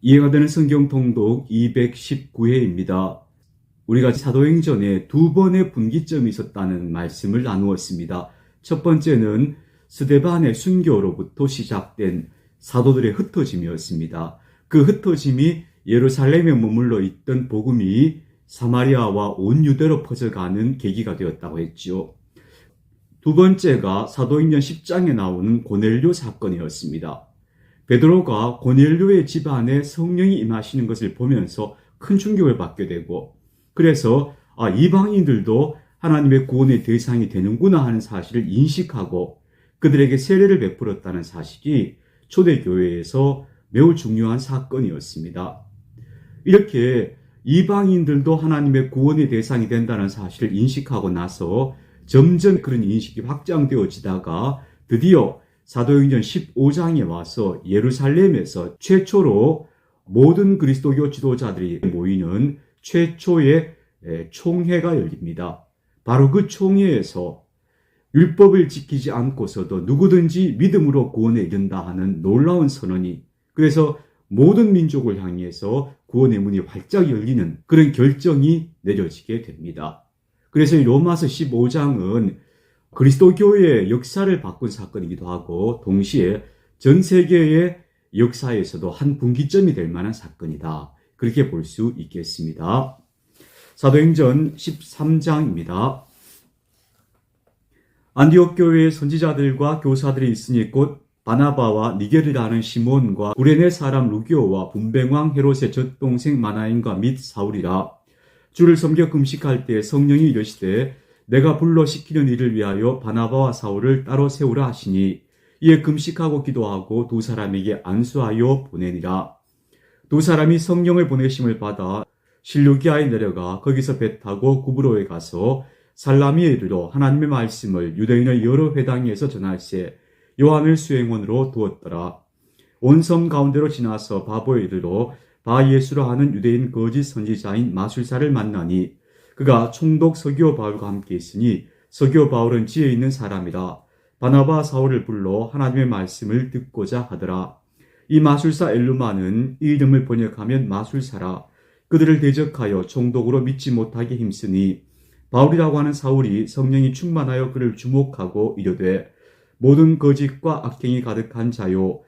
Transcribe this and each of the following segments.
이해가 되는 성경 통독 219회입니다. 우리가 사도행전에 두 번의 분기점이 있었다는 말씀을 나누었습니다. 첫 번째는 스데반의 순교로부터 시작된 사도들의 흩어짐이었습니다. 그 흩어짐이 예루살렘에 머물러 있던 복음이 사마리아와 온 유대로 퍼져가는 계기가 되었다고 했지요. 두 번째가 사도행전 10장에 나오는 고넬료 사건이었습니다. 베드로가 고넬료의 집안에 성령이 임하시는 것을 보면서 큰 충격을 받게 되고, 그래서 이방인들도 하나님의 구원의 대상이 되는구나 하는 사실을 인식하고 그들에게 세례를 베풀었다는 사실이 초대교회에서 매우 중요한 사건이었습니다. 이렇게 이방인들도 하나님의 구원의 대상이 된다는 사실을 인식하고 나서 점점 그런 인식이 확장되어지다가 드디어 사도행전 15장에 와서 예루살렘에서 최초로 모든 그리스도교 지도자들이 모이는 최초의 총회가 열립니다. 바로 그 총회에서 율법을 지키지 않고서도 누구든지 믿음으로 구원에 이른다 하는 놀라운 선언이, 그래서 모든 민족을 향해서 구원의 문이 활짝 열리는 그런 결정이 내려지게 됩니다. 그래서 이 로마서 15장은 그리스도교의 역사를 바꾼 사건이기도 하고 동시에 전 세계의 역사에서도 한 분기점이 될 만한 사건이다, 그렇게 볼 수 있겠습니다. 사도행전 13장입니다. 안디옥 교회의 선지자들과 교사들이 있으니 곧 바나바와 니게르라는 시몬과 구레네 사람 루기오와 분뱅왕 헤롯의 젖동생 마나인과 및 사울이라. 주를 섬겨 금식할 때 성령이 이르시되 내가 불러 시키는 일을 위하여 바나바와 사울을 따로 세우라 하시니 이에 금식하고 기도하고 두 사람에게 안수하여 보내니라. 두 사람이 성령을 보내심을 받아 실루기아에 내려가 거기서 배 타고 구브로에 가서 살라미에 이르러 하나님의 말씀을 유대인의 여러 회당에서 전할세 요한을 수행원으로 두었더라. 온 섬 가운데로 지나서 바보에 이르러 바예수라 하는 유대인 거짓 선지자인 마술사를 만나니 그가 총독 서기오 바울과 함께 있으니 서기오 바울은 지혜 있는 사람이라. 바나바 사울을 불러 하나님의 말씀을 듣고자 하더라. 이 마술사 엘루마는 이 이름을 번역하면 마술사라. 그들을 대적하여 총독으로 믿지 못하게 힘쓰니 바울이라고 하는 사울이 성령이 충만하여 그를 주목하고 이르되 모든 거짓과 악행이 가득한 자요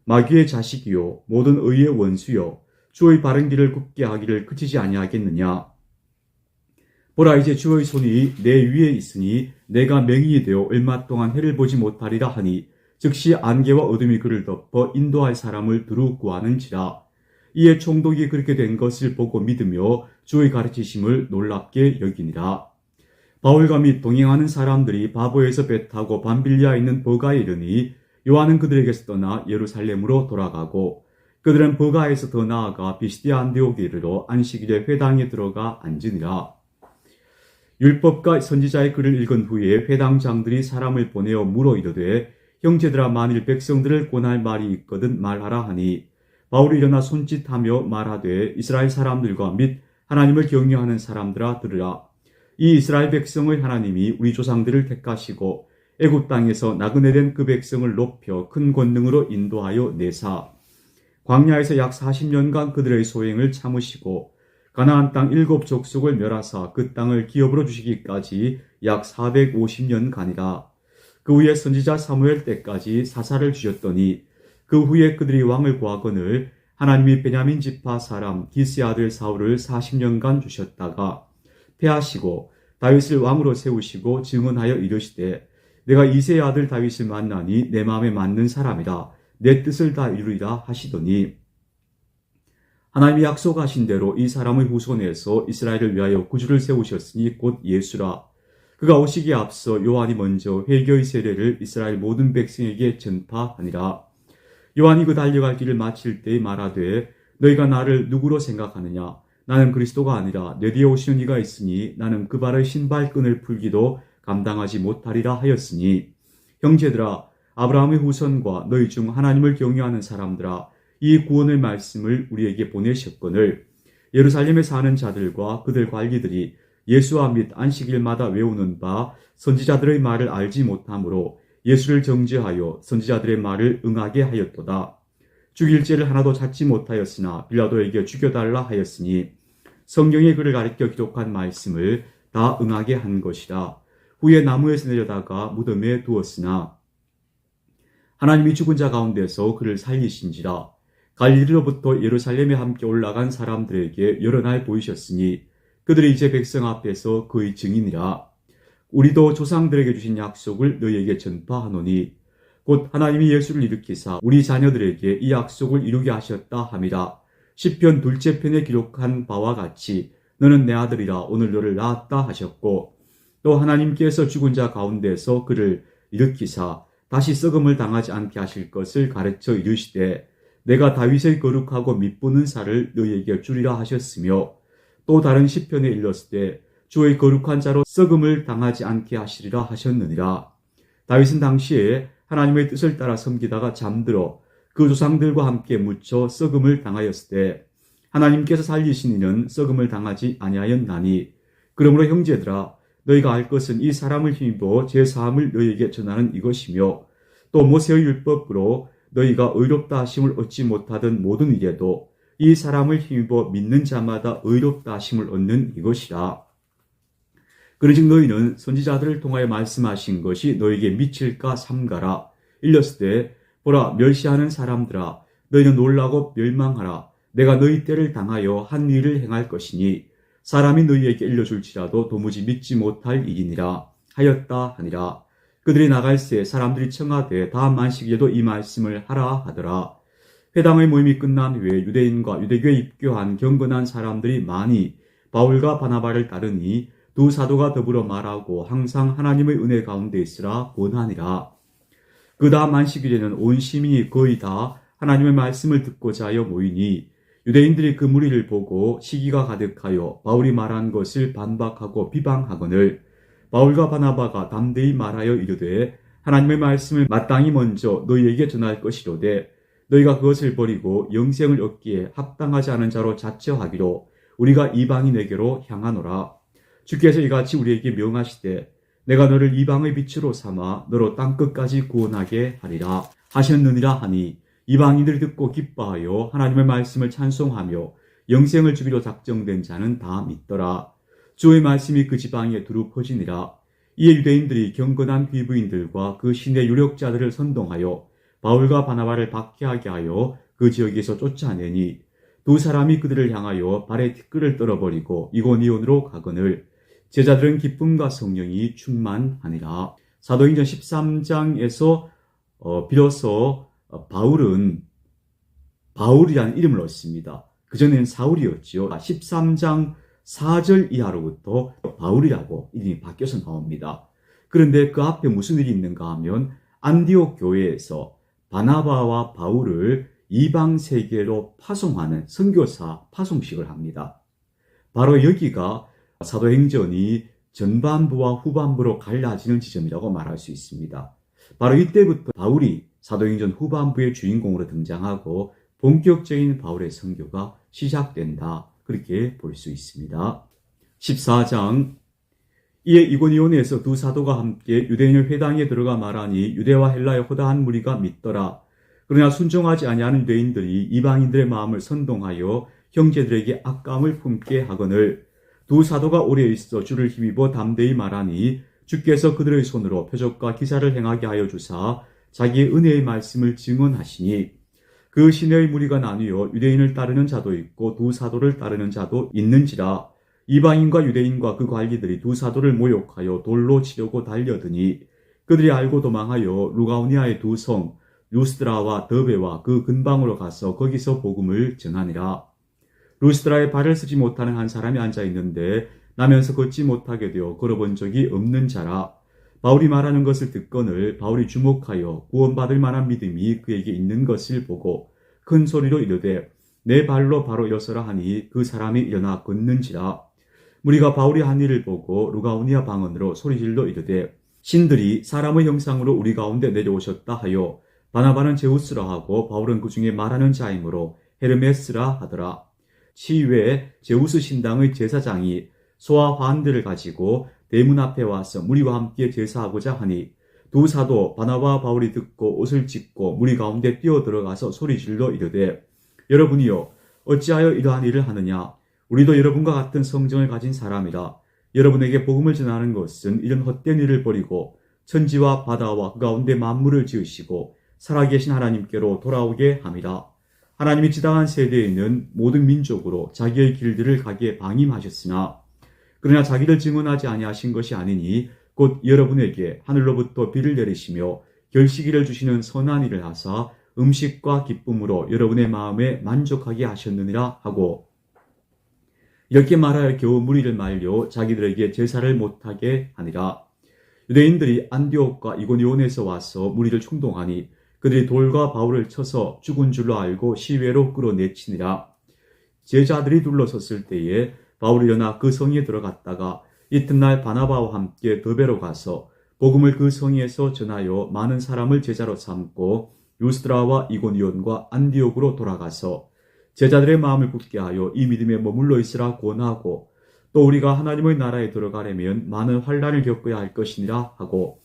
마귀의 자식이요 모든 의의 원수요 주의 바른 길을 굽게 하기를 그치지 아니하겠느냐. 보라 이제 주의 손이 내 위에 있으니 내가 맹인이 되어 얼마 동안 해를 보지 못하리라 하니 즉시 안개와 어둠이 그를 덮어 인도할 사람을 두루 구하는지라. 이에 총독이 그렇게 된 것을 보고 믿으며 주의 가르치심을 놀랍게 여기니라. 바울과 및 동행하는 사람들이 바보에서 배 타고 밤빌리아에 있는 버가에 이르니 요한은 그들에게서 떠나 예루살렘으로 돌아가고 그들은 버가에서 더 나아가 비시디아 안디옥에 이르러 안식일에 회당에 들어가 앉으니라. 율법과 선지자의 글을 읽은 후에 회당장들이 사람을 보내어 물어 이르되 형제들아 만일 백성들을 권할 말이 있거든 말하라 하니 바울이 일어나 손짓하며 말하되 이스라엘 사람들과 및 하나님을 경외하는 사람들아 들으라. 이 이스라엘 백성의 하나님이 우리 조상들을 택하시고 애굽 땅에서 나그네된 그 백성을 높여 큰 권능으로 인도하여 내사 광야에서 약 40년간 그들의 소행을 참으시고 가나안 땅 7 족속을 멸하사 그 땅을 기업으로 주시기까지 약 450년간이라. 그 후에 선지자 사무엘 때까지 사사를 주셨더니 그 후에 그들이 왕을 구하거늘 하나님이 베냐민 지파 사람 기스의 아들 사울을 40년간 주셨다가 패하시고 다윗을 왕으로 세우시고 증언하여 이르시되 내가 이새의 아들 다윗을 만나니 내 마음에 맞는 사람이라 내 뜻을 다 이루리라 하시더니 하나님이 약속하신 대로 이 사람의 후손에서 이스라엘을 위하여 구주를 세우셨으니 곧 예수라. 그가 오시기에 앞서 요한이 먼저 회개의 세례를 이스라엘 모든 백성에게 전파하니라. 요한이 그 달려갈 길을 마칠 때에 말하되 너희가 나를 누구로 생각하느냐. 나는 그리스도가 아니라 내 뒤에 오시는 이가 있으니 나는 그 발의 신발끈을 풀기도 감당하지 못하리라 하였으니 형제들아 아브라함의 후손과 너희 중 하나님을 경외하는 사람들아 이 구원의 말씀을 우리에게 보내셨거늘 예루살렘에 사는 자들과 그들 관리들이 예수와 및 안식일마다 외우는 바 선지자들의 말을 알지 못하므로 예수를 정죄하여 선지자들의 말을 응하게 하였도다. 죽일 죄를 하나도 찾지 못하였으나 빌라도에게 죽여달라 하였으니 성경의 그를 가리켜 기록한 말씀을 다 응하게 한 것이라. 후에 나무에서 내려다가 무덤에 두었으나 하나님이 죽은 자 가운데서 그를 살리신지라. 갈릴리로부터 예루살렘에 함께 올라간 사람들에게 여러 날 보이셨으니 그들이 이제 백성 앞에서 그의 증인이라. 우리도 조상들에게 주신 약속을 너희에게 전파하노니 곧 하나님이 예수를 일으키사 우리 자녀들에게 이 약속을 이루게 하셨다 함이라. 시편 둘째 편에 기록한 바와 같이 너는 내 아들이라 오늘 너를 낳았다 하셨고, 또 하나님께서 죽은 자 가운데서 그를 일으키사 다시 썩음을 당하지 않게 하실 것을 가르쳐 이르시되 내가 다윗의 거룩하고 mit보는 살을 너희에게 주리라 하셨으며, 또 다른 시편에 일렀을 때 주의 거룩한 자로 썩음을 당하지 않게 하시리라 하셨느니라. 다윗은 당시에 하나님의 뜻을 따라 섬기다가 잠들어 그 조상들과 함께 묻혀 썩음을 당하였을 때 하나님께서 살리신 이는 썩음을 당하지 아니하였나니, 그러므로 형제들아 너희가 알 것은 이 사람을 힘입어 제 사함을 너희에게 전하는 이것이며, 또 모세의 율법으로 너희가 의롭다 하심을 얻지 못하던 모든 일에도 이 사람을 힘입어 믿는 자마다 의롭다 하심을 얻는 이것이라. 그러즉 너희는 선지자들을 통하여 말씀하신 것이 너희에게 미칠까 삼가라. 일렀을 때 보라 멸시하는 사람들아 너희는 놀라고 멸망하라. 내가 너희 때를 당하여 한 일을 행할 것이니 사람이 너희에게 일러줄지라도 도무지 믿지 못할 일이니라 하였다 하니라. 그들이 나갈새 사람들이 청하되 다음 안식일에도 이 말씀을 하라 하더라. 회당의 모임이 끝난 후에 유대인과 유대교에 입교한 경건한 사람들이 많이 바울과 바나바를 따르니 두 사도가 더불어 말하고 항상 하나님의 은혜 가운데 있으라 권하니라. 그 다음 안식일에는 온 시민이 거의 다 하나님의 말씀을 듣고자 하여 모이니 유대인들이 그 무리를 보고 시기가 가득하여 바울이 말한 것을 반박하고 비방하거늘 바울과 바나바가 담대히 말하여 이르되 하나님의 말씀을 마땅히 먼저 너희에게 전할 것이로되 너희가 그것을 버리고 영생을 얻기에 합당하지 않은 자로 자처하기로 우리가 이방인에게로 향하노라. 주께서 이같이 우리에게 명하시되 내가 너를 이방의 빛으로 삼아 너로 땅끝까지 구원하게 하리라 하셨느니라 하니, 이방인들이 듣고 기뻐하여 하나님의 말씀을 찬송하며 영생을 주기로 작정된 자는 다 믿더라. 주의 말씀이 그 지방에 두루 퍼지니라. 이에 유대인들이 경건한 귀부인들과 그 신의 유력자들을 선동하여 바울과 바나바를 박해하게 하여 그 지역에서 쫓아내니 두 사람이 그들을 향하여 발에 티끌을 떨어버리고 이고니온으로 가거늘 제자들은 기쁨과 성령이 충만하니라. 사도행전 13장에서 비로소 바울은 바울이라는 이름을 얻습니다. 그전에는 사울이었지요. 13장 4절 이하로부터 바울이라고 이름이 바뀌어서 나옵니다. 그런데 그 앞에 무슨 일이 있는가 하면 안디옥 교회에서 바나바와 바울을 이방 세계로 파송하는 선교사 파송식을 합니다. 바로 여기가 사도행전이 전반부와 후반부로 갈라지는 지점이라고 말할 수 있습니다. 바로 이때부터 바울이 사도행전 후반부의 주인공으로 등장하고 본격적인 바울의 선교가 시작된다. 그렇게 볼 수 있습니다. 14장 이에 이고니온에서 두 사도가 함께 유대인의 회당에 들어가 말하니 유대와 헬라의 허다한 무리가 믿더라. 그러나 순종하지 아니하는 유대인들이 이방인들의 마음을 선동하여 형제들에게 악감을 품게 하거늘 두 사도가 오래 있어 주를 힘입어 담대히 말하니 주께서 그들의 손으로 표적과 기사를 행하게 하여 주사 자기의 은혜의 말씀을 증언하시니 그 시내의 무리가 나뉘어 유대인을 따르는 자도 있고 두 사도를 따르는 자도 있는지라. 이방인과 유대인과 그 관리들이 두 사도를 모욕하여 돌로 치려고 달려드니 그들이 알고 도망하여 루가오니아의 두 성 루스드라와 더베와 그 근방으로 가서 거기서 복음을 전하니라. 루스드라에 발을 쓰지 못하는 한 사람이 앉아 있는데 나면서 걷지 못하게 되어 걸어본 적이 없는 자라. 바울이 말하는 것을 듣거늘 바울이 주목하여 구원받을 만한 믿음이 그에게 있는 것을 보고 큰 소리로 이르되 내 발로 바로 일어서라 하니 그 사람이 일어나 걷는지라. 무리가 바울이 한 일을 보고 루가오니아 방언으로 소리질러 이르되 신들이 사람의 형상으로 우리 가운데 내려오셨다 하여 바나바는 제우스라 하고 바울은 그 중에 말하는 자이므로 헤르메스라 하더라. 치외 제우스 신당의 제사장이 소와 환들을 가지고 대문 앞에 와서 무리와 함께 제사하고자 하니 두 사도 바나바와 바울이 듣고 옷을 찢고 무리 가운데 뛰어들어가서 소리질러 이르되 여러분이요 어찌하여 이러한 일을 하느냐 우리도 여러분과 같은 성정을 가진 사람이라 여러분에게 복음을 전하는 것은 이런 헛된 일을 버리고 천지와 바다와 그 가운데 만물을 지으시고 살아계신 하나님께로 돌아오게 함이라. 하나님이 지당한 세대에 있는 모든 민족으로 자기의 길들을 가기에 방임하셨으나 그러나 자기를 증언하지 아니하신 것이 아니니 곧 여러분에게 하늘로부터 비를 내리시며 결식이를 주시는 선한 일을 하사 음식과 기쁨으로 여러분의 마음에 만족하게 하셨느니라 하고 이렇게 말하여 겨우 무리를 말려 자기들에게 제사를 못하게 하니라. 유대인들이 안디옥과 이고니온에서 와서 무리를 충동하니 그들이 돌과 바울을 쳐서 죽은 줄로 알고 시외로 끌어내치니라. 제자들이 둘러섰을 때에 바울이 일어나 그 성에 들어갔다가 이튿날 바나바와 함께 더베로 가서 복음을 그 성에서 전하여 많은 사람을 제자로 삼고 루스드라와 이고니온과 안디옥으로 돌아가서 제자들의 마음을 굳게 하여 이 믿음에 머물러 있으라 권하고 또 우리가 하나님의 나라에 들어가려면 많은 환난을 겪어야 할 것이니라 하고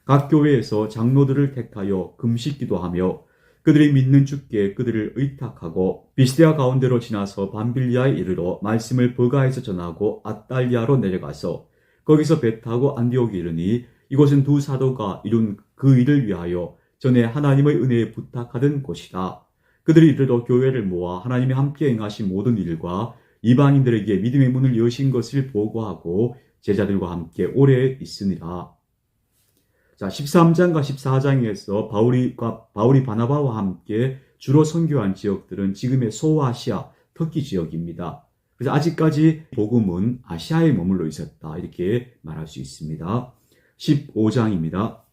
각 교회에서 장로들을 택하여 금식기도 하며 그들이 믿는 주께 그들을 의탁하고 비시디아 가운데로 지나서 밤빌리아에 이르러 말씀을 버가에서 전하고 아달리아로 내려가서 거기서 배 타고 안디옥에 이르니 이곳은 두 사도가 이룬 그 일을 위하여 전에 하나님의 은혜에 부탁하던 곳이다. 그들이 이르러 교회를 모아 하나님이 함께 행하신 모든 일과 이방인들에게 믿음의 문을 여신 것을 보고하고 제자들과 함께 오래 있으니라. 자, 13장과 14장에서 바울이 바나바와 함께 주로 선교한 지역들은 지금의 소아시아, 터키 지역입니다. 그래서 아직까지 복음은 아시아에 머물러 있었다. 이렇게 말할 수 있습니다. 15장입니다.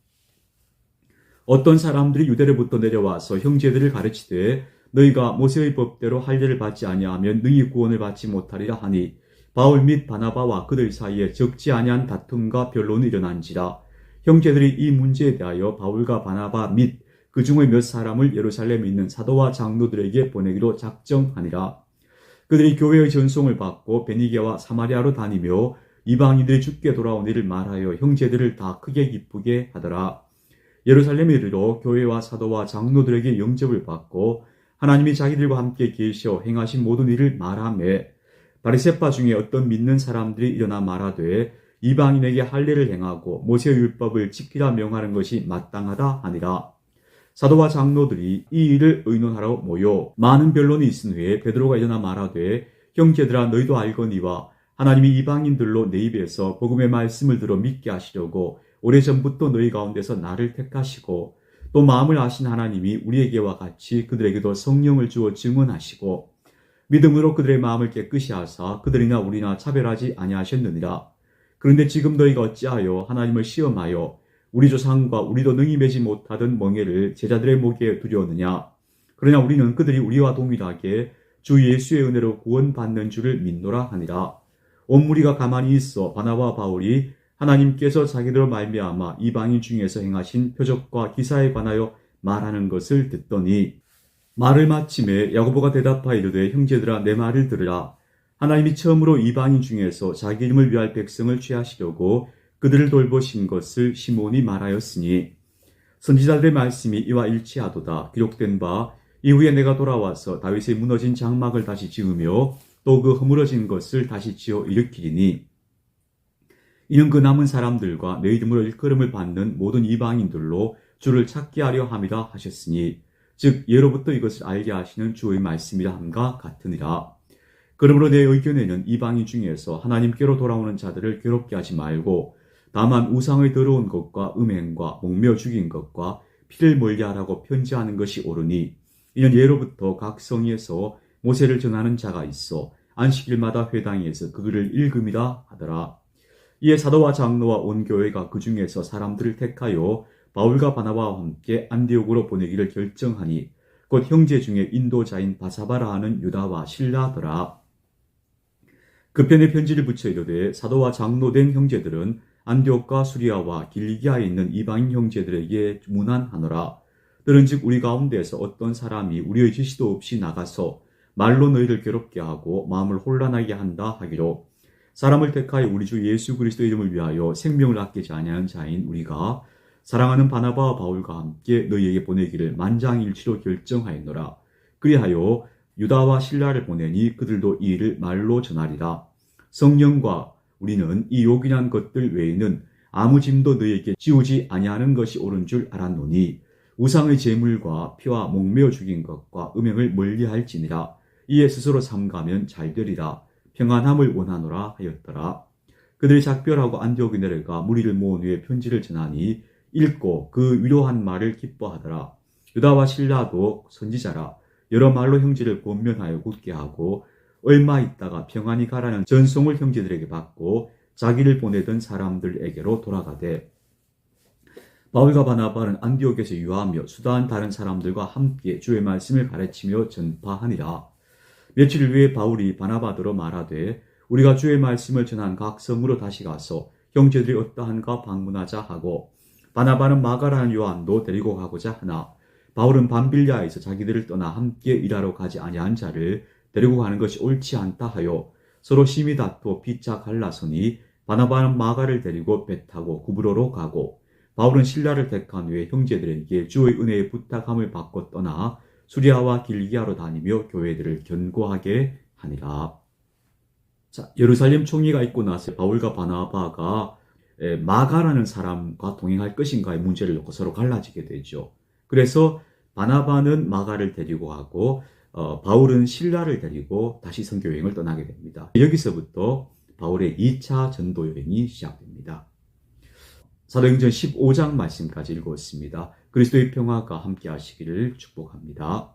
어떤 사람들이 유대로부터 내려와서 형제들을 가르치되 너희가 모세의 법대로 할례를 받지 아니하면 능히 구원을 받지 못하리라 하니 바울 및 바나바와 그들 사이에 적지 아니한 다툼과 변론이 일어난지라. 형제들이 이 문제에 대하여 바울과 바나바 및 그 중의 몇 사람을 예루살렘에 있는 사도와 장로들에게 보내기로 작정하니라. 그들이 교회의 전송을 받고 베니게와 사마리아로 다니며 이방인들이 주께 돌아온 일을 말하여 형제들을 다 크게 기쁘게 하더라. 예루살렘에 이르러 교회와 사도와 장로들에게 영접을 받고 하나님이 자기들과 함께 계시어 행하신 모든 일을 말하며 바리새파 중에 어떤 믿는 사람들이 일어나 말하되 이방인에게 할례를 행하고 모세의 율법을 지키라 명하는 것이 마땅하다 하니라. 사도와 장로들이 이 일을 의논하러 모여 많은 변론이 있은 후에 베드로가 일어나 말하되 형제들아 너희도 알거니와 하나님이 이방인들로 내 입에서 복음의 말씀을 들어 믿게 하시려고 오래전부터 너희 가운데서 나를 택하시고 또 마음을 아신 하나님이 우리에게와 같이 그들에게도 성령을 주어 증언하시고 믿음으로 그들의 마음을 깨끗이 하사 그들이나 우리나 차별하지 아니하셨느니라. 그런데 지금 너희가 어찌하여 하나님을 시험하여 우리 조상과 우리도 능히 매지 못하던 멍에를 제자들의 목에 두려느냐. 그러나 우리는 그들이 우리와 동일하게 주 예수의 은혜로 구원받는 줄을 믿노라 하니라. 온 무리가 가만히 있어 바나바와 바울이 하나님께서 자기들로 말미암아 이방인 중에서 행하신 표적과 기사에 관하여 말하는 것을 듣더니 말을 마침에 야고보가 대답하여 이르되 형제들아 내 말을 들으라. 하나님이 처음으로 이방인 중에서 자기 이름을 위할 백성을 취하시려고 그들을 돌보신 것을 시몬이 말하였으니 선지자들의 말씀이 이와 일치하도다. 기록된 바 이후에 내가 돌아와서 다윗의 무너진 장막을 다시 지으며 또 그 허물어진 것을 다시 지어 일으키리니 이는 그 남은 사람들과 내 이름으로 일컬음을 받는 모든 이방인들로 주를 찾게 하려 함이라 하셨으니 즉 예로부터 이것을 알게 하시는 주의 말씀이라 함과 같으니라. 그러므로 내 의견에는 이방인 중에서 하나님께로 돌아오는 자들을 괴롭게 하지 말고 다만 우상의 더러운 것과 음행과 목매어 죽인 것과 피를 멀리하라고 편지하는 것이 옳으니 이는 예로부터 각 성에서 모세를 전하는 자가 있어 안식일마다 회당에서 그 글을 읽음이라 하더라. 이에 사도와 장로와 온 교회가 그 중에서 사람들을 택하여 바울과 바나바와 함께 안디옥으로 보내기를 결정하니 곧 형제 중에 인도자인 바사바라 하는 유다와 실라더라. 그 편에 편지를 붙여 이르되 사도와 장로된 형제들은 안디옥과 수리아와 길리기아에 있는 이방인 형제들에게 문안하노라. 들은즉 우리 가운데서 어떤 사람이 우리의 지시도 없이 나가서 말로 너희를 괴롭게 하고 마음을 혼란하게 한다 하기로 사람을 택하여 우리 주 예수 그리스도 이름을 위하여 생명을 아끼지 아니하는 자인 우리가 사랑하는 바나바와 바울과 함께 너희에게 보내기를 만장일치로 결정하였노라. 그리하여 유다와 실라를 보내니 그들도 이 일을 말로 전하리라. 성령과 우리는 이 요긴한 것들 외에는 아무 짐도 너희에게 지우지 아니하는 것이 옳은 줄 알았노니 우상의 제물과 피와 목매어 죽인 것과 음행을 멀리할지니라. 이에 스스로 삼가면 잘되리라. 평안함을 원하노라 하였더라. 그들이 작별하고 안디옥에 내려가 무리를 모은 후에 편지를 전하니 읽고 그 위로한 말을 기뻐하더라. 유다와 실라도 선지자라. 여러 말로 형제를 권면하여 굳게 하고 얼마 있다가 평안히 가라는 전송을 형제들에게 받고 자기를 보내던 사람들에게로 돌아가되 바울과 바나바는 안디옥에서 유하며 수다한 다른 사람들과 함께 주의 말씀을 가르치며 전파하니라. 며칠 후에 바울이 바나바더러 말하되 우리가 주의 말씀을 전한 각 성으로 다시 가서 형제들이 어떠한가 방문하자 하고 바나바는 마가라는 요한도 데리고 가고자 하나 바울은 밤빌리아에서 자기들을 떠나 함께 일하러 가지 아니한 자를 데리고 가는 것이 옳지 않다 하여 서로 심히 다투어 피차 갈라서니 바나바는 마가를 데리고 배 타고 구브로로 가고 바울은 실라를 택한 후에 형제들에게 주의 은혜의 부탁함을 받고 떠나 수리아와 길기아로 다니며 교회들을 견고하게 하니라. 자, 예루살렘 총리가 있고 나서 바울과 바나바가 마가라는 사람과 동행할 것인가의 문제를 놓고 서로 갈라지게 되죠. 그래서 바나바는 마가를 데리고 가고 바울은 실라를 데리고 다시 선교 여행을 떠나게 됩니다. 여기서부터 바울의 2차 전도 여행이 시작됩니다. 사도행전 15장 말씀까지 읽었습니다. 그리스도의 평화가 함께 하시기를 축복합니다.